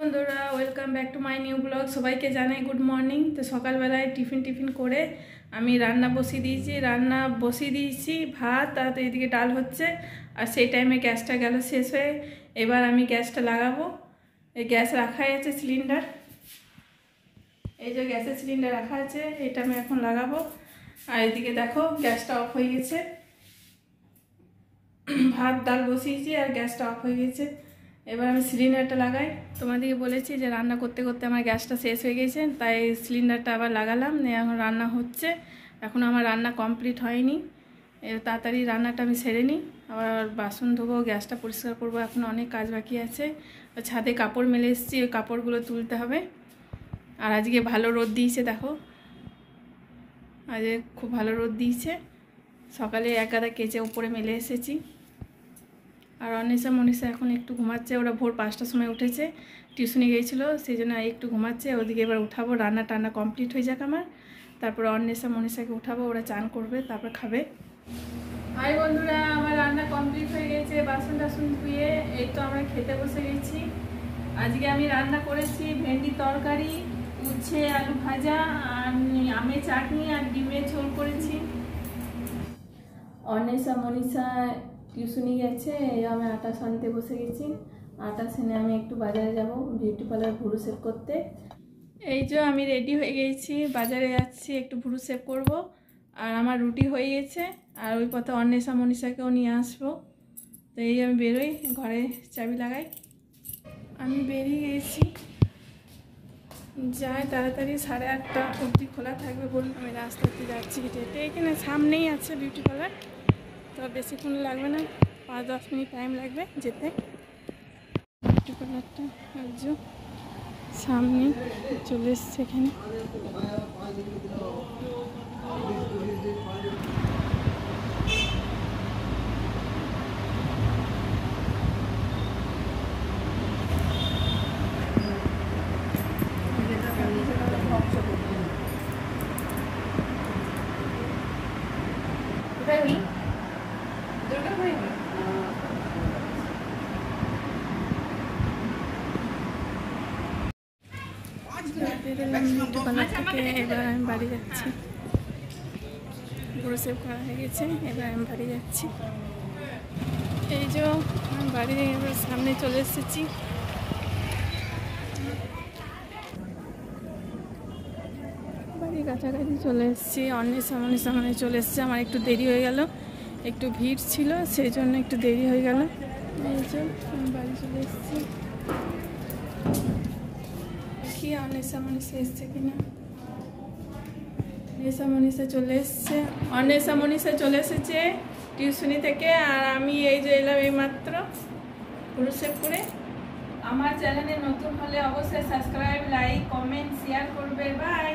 বন্ধুরা welcome back to my new blog. সবাইকে জানাই গুড মর্নিং। তো সকালবেলায় টিফিন করে আমি রান্না বসিয়ে দিয়েছি ভাত, আর এইদিকে ডাল হচ্ছে। আর সেই টাইমে গ্যাসটা গেল শেষ হয়ে। এবার আমি গ্যাসটা লাগাবো। এই গ্যাস রাখাই আছে সিলিন্ডার, এই যে গ্যাসের সিলিন্ডার রাখা আছে, এটা আমি এখন লাগাবো। আর এদিকে দেখো গ্যাসটা অফ হয়ে গেছে, ভাত ডাল বসিয়েছি আর গ্যাসটা অফ হয়ে গেছে। এবার আমি সিলিন্ডারটা লাগাই। তোমাদেরকে বলেছি যে রান্না করতে করতে আমার গ্যাসটা শেষ হয়ে গেছে, তাই সিলিন্ডারটা আবার লাগালাম। এখন রান্না হচ্ছে, এখন আমার রান্না কমপ্লিট হয়নি। তাড়াতাড়ি রান্নাটা আমি সেরে নিই, আবার বাসন ধোবো, গ্যাসটা পরিষ্কার করবো, এখন অনেক কাজ বাকি আছে। ছাদে কাপড় মেলে এসেছি, ওই কাপড়গুলো তুলতে হবে। আর আজকে ভালো রোদ দিয়েছে, দেখো আজ খুব ভালো রোদ দিয়েছে। সকালে এক গাদা কেচে উপরে মেলে এসেছি। আর মনীষা এখন একটু ঘুমাচ্ছে, ওরা ভোর 5টার সময় উঠেছে, টিউশনে গিয়েছিলো, সেই জন্য একটু ঘুমাচ্ছে। ওদিকে এবার উঠাবো, রান্না কমপ্লিট হয়ে যাক আমার, তারপর মনীষাকে উঠাবো, ওরা চান করবে, তারপর খাবে। হাই বন্ধুরা, আমার রান্না কমপ্লিট হয়ে গেছে, বাসন টাসন ধুয়ে এই তো আমরা খেতে বসে গেছি। আজকে আমি রান্না করেছি ভেন্ডি তরকারি, উচ্ছে আলু ভাজা, আর আমের চাটনি, আর ডিমের ঝোল করেছি। মনীষা টিউশনি গেছে, আমি আটা সানতে বসে গেছি। আটা সেনে আমি একটু বাজারে যাব বিউটি পার্লার ভুরু শেভ করতে। এই যে আমি রেডি হয়ে গেছি, বাজারে যাচ্ছি, একটু ভুরু শেভ করব। আর আমার রুটি হয়ে গেছে, আর ওই পথে মনীষাকেও নিয়ে আসবো। তো এই আমি বেরোই, ঘরে চাবি লাগাই। আমি বেরিয়ে গেছি, যাই তাড়াতাড়ি, 8:30 অবধি খোলা থাকবে বলুন। আমি রাস্তাতে যাচ্ছি হেঁটে, এখানে সামনেই আছে বিউটি পার্লার, তো বেশিক্ষণ লাগবে না, 5-10 মিনিট টাইম লাগবে যেতে। বিউটি পার্লারটা একজন সামনে চলে এসছে এখানে। বিউটি পার্লার থেকে এবার আমি বাড়ি যাচ্ছি, পুরো সেভ করা হয়ে গেছে, এবার আমি বাড়ি যাচ্ছি। এই যে আমি বাড়ি এবার সামনে চলে এসেছি। বাড়ির কাছাকাছি চলে এসেছি, মনীষা চলে এসছে। আমার একটু দেরি হয়ে গেল, একটু ভিড় ছিল, সেই জন্য একটু দেরি হয়ে গেল। এই যে আমি বাড়ি চলে এসেছি, কি মনীষা এসছে কিনা। মনীষা চলে এসছে, মনীষা চলে এসেছে টিউশনি থেকে। আর আমি এই যে এলাম এই মাত্র পুরো সেভ করে। আমার চ্যানেলে নতুন হলে অবশ্যই সাবস্ক্রাইব, লাইক, কমেন্ট, শেয়ার করবে। বাই।